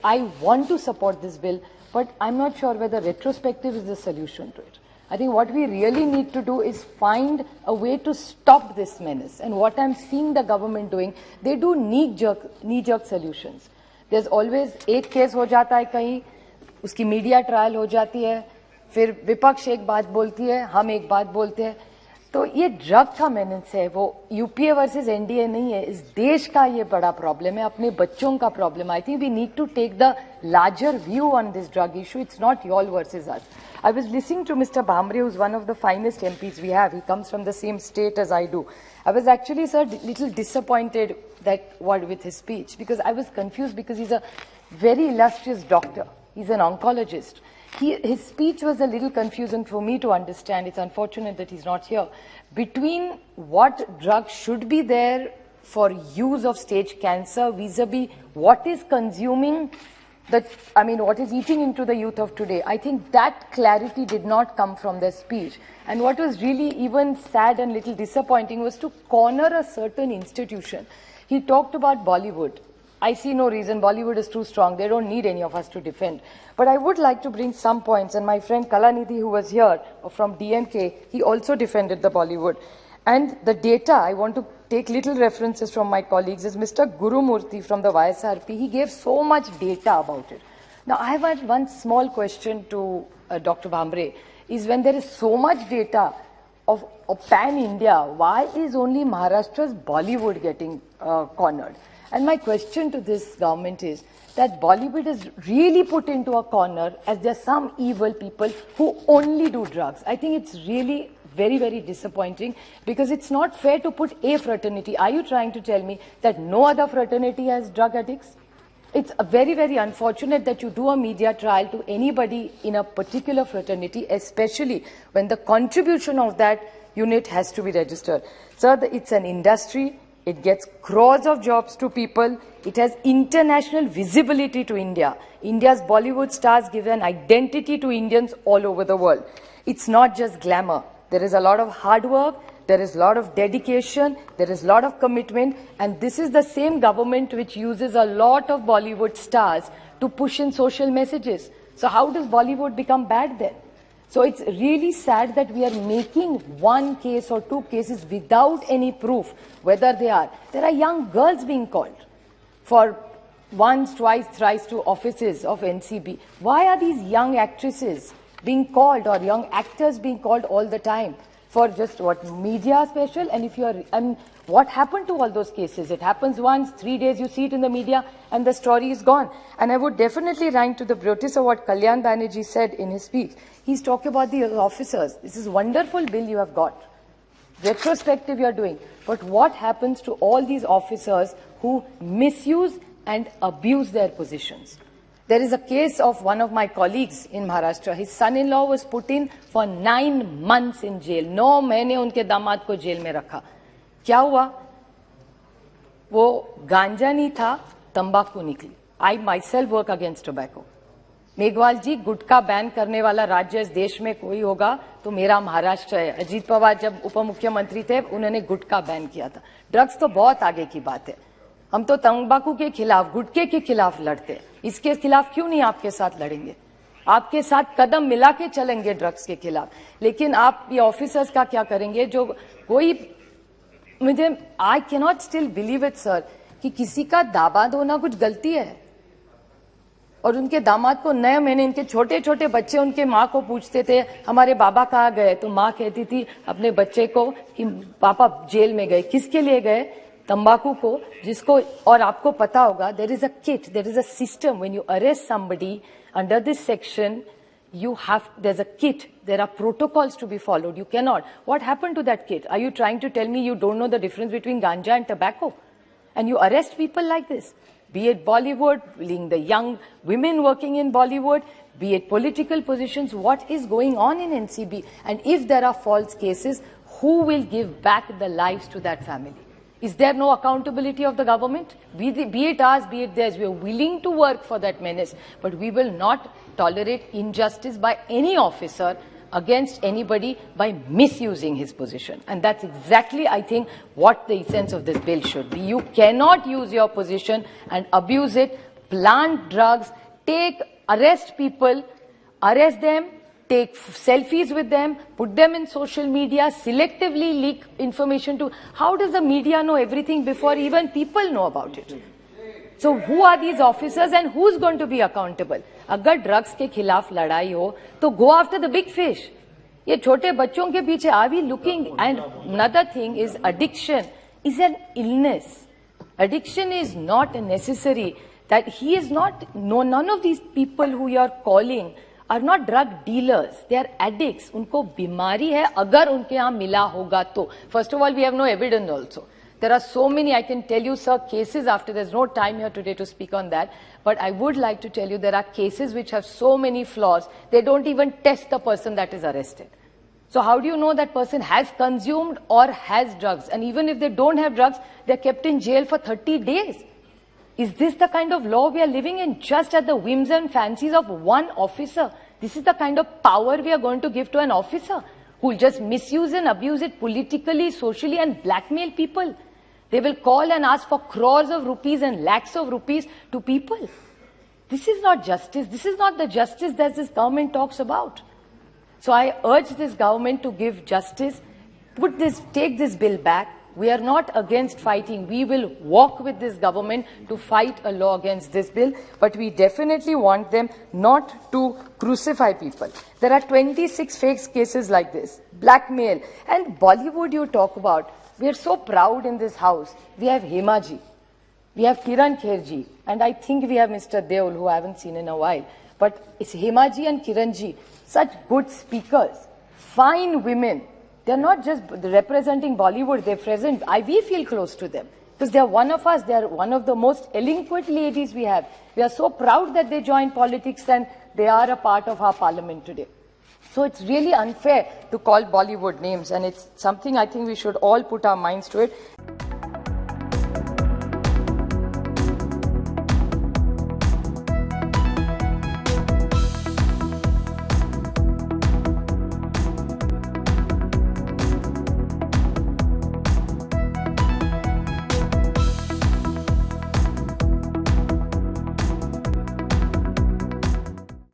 I want to support this bill, but I'm not sure whether retrospective is the solution to it. I think what we really need to do is find a way to stop this menace. And what I'm seeing the government doing, they do knee-jerk solutions. There's always एक case हो जाता है कहीं, उसकी media trial हो जाती है, फिर विपक्ष एक बात बोलती है, हम एक बात बोलते हैं. तो ये ड्रग का मेनेस है, वो यूपीए वर्सेस एनडीए नहीं है. इस देश का ये बड़ा प्रॉब्लम है, अपने बच्चों का problem. I think we need to take the larger view on this drug issue. It's not y'all versus us. I was listening to Mr. Bhamre, who's one of the finest MPs we have. He comes from the same state as I do. I was actually, sir, little disappointed with his speech, because I was confused, because he's a very illustrious doctor. He's an oncologist. His speech was a little confusing for me to understand. It's unfortunate that he's not here. Between what drugs should be there for use of stage cancer vis-a-vis what is consuming, what is eating into the youth of today. I think that clarity did not come from their speech. And what was really even sad and little disappointing was to corner a certain institution. He talked about Bollywood. I see no reason. Bollywood is too strong. They don't need any of us to defend. But I would like to bring some points. And my friend Kalanidhi, who was here from DMK, he also defended the Bollywood. And the data, I want to take little references from my colleagues, is Mr. Gurumurthy from the YSRP. He gave so much data about it. Now, I have one small question to Dr. Bhamre, is when there is so much data of pan-India, why is only Maharashtra's Bollywood getting cornered? And my question to this government is that Bollywood is really put into a corner as there are some evil people who only do drugs. I think it's really very, very disappointing, because it's not fair to put a fraternity. Are you trying to tell me that no other fraternity has drug addicts? It's very, very unfortunate that you do a media trial to anybody in a particular fraternity, especially when the contribution of that unit has to be registered. Sir, it's an industry. It gets crores of jobs to people. It has international visibility to India. India's Bollywood stars give an identity to Indians all over the world. It's not just glamour. There is a lot of hard work. There is a lot of dedication. There is a lot of commitment. And this is the same government which uses a lot of Bollywood stars to push in social messages. So how does Bollywood become bad then? So it's really sad that we are making one case or two cases without any proof whether they are. There are young girls being called for once, twice, thrice to offices of NCB. Why are these young actresses being called, or young actors being called all the time for just what, media special? And if you are, what happened to all those cases? It happens once, 3 days you see it in the media and the story is gone. And I would definitely rank to the notice of what Kalyan Banerjee said in his speech. He's talking about the officers. This is a wonderful bill you have got. Retrospective you are doing. But what happens to all these officers who misuse and abuse their positions? There is a case of one of my colleagues in Maharashtra. His son-in-law was put in for 9 months in jail. 9 महीने उनके दामाद को jail में रखा. क्या हुआ? वो गांजा नहीं था, तंबाकू निकली. I myself work against tobacco. Meghwal ji, gutkha ban करने वाला राज्य इस देश में कोई होगा तो मेरा महाराष्ट्र है. अजीत पवार जब उप मुख्यमंत्री थे, उन्होंने गुटखा बैन किया था. ड्रग्स तो बहुत आगे की बात है. हम तो तंबाकू के खिलाफ, गुटखे के खिलाफ लड़ते. इसके खिलाफ क्यों नहीं आपके साथ लड़ेंगे? आपके साथ कदम मिला के चलेंगे ड्रग्स के खिलाफ. लेकिन आप ये ऑफिसर्स का क्या करेंगे? जो कोई, मुझे I cannot still believe it sir, कि किसी का दामाद होना कुछ गलती है. और उनके दामाद को 9 महीने, इनके छोटे छोटे बच्चे उनके माँ को पूछते थे हमारे बाबा कहाँ गए, तो माँ कहती थी अपने बच्चे को कि पापा जेल में गए. किसके लिए गए? तंबाकू को, जिसको, और आपको पता होगा, there is a kit, there is a system. When you arrest somebody under this section, there's a kit, there are protocols to be followed. You cannot. What happened to that kit? Are you trying to tell me you don't know the difference between ganja and tobacco? And you arrest people like this? Be it Bollywood, being the young women working in Bollywood, be it political positions, what is going on in NCB? And if there are false cases, who will give back the lives to that family? Is there no accountability of the government? Be it ours, be it theirs. We are willing to work for that menace, but we will not tolerate injustice by any officer against anybody by misusing his position. And that's exactly, I think, what the essence of this bill should be. You cannot use your position and abuse it plant drugs, arrest people, arrest them, take selfies with them, put them in social media, selectively leak information to... How does the media know everything before even people know about it? So who are these officers and who's going to be accountable? अगर drugs के खिलाफ लड़ाई हो तो go after the big fish. ये छोटे बच्चों के पीछे are we looking? And another thing is addiction is an illness. Addiction is not necessary. That he is not, no, none of these people who you are calling are not drug dealers. They are addicts. उनको बीमारी है अगर उनके यहाँ मिला होगा तो. First of all, we have no evidence also. There are so many, I can tell you, sir, cases after, there's no time here today to speak on that, but I would like to tell you there are cases which have so many flaws, they don't even test the person that is arrested. So how do you know that person has consumed or has drugs? And even if they don't have drugs, they're kept in jail for 30 days. Is this the kind of law we are living in, just at the whims and fancies of one officer? This is the kind of power we are going to give to an officer who will just misuse and abuse it politically, socially, and blackmail people. They will call and ask for crores of rupees and lakhs of rupees to people. This is not justice. This is not the justice that this government talks about. So I urge this government to give justice, take this bill back. We are not against fighting. We will walk with this government to fight a law against this bill, but we definitely want them not to crucify people. There are 26 fake cases like this. Blackmail. And Bollywood you talk about. We are so proud in this house. We have Hemaji. We have Kiran Kherji. And I think we have Mr. Deol, who I haven't seen in a while. But it's Hemaji and Kiranji. Such good speakers. Fine women. They're not just representing Bollywood, we feel close to them. Because they're one of us, they're one of the most eloquent ladies we have. We are so proud that they joined politics and they are a part of our parliament today. So it's really unfair to call Bollywood names, and it's something I think we should all put our minds to it.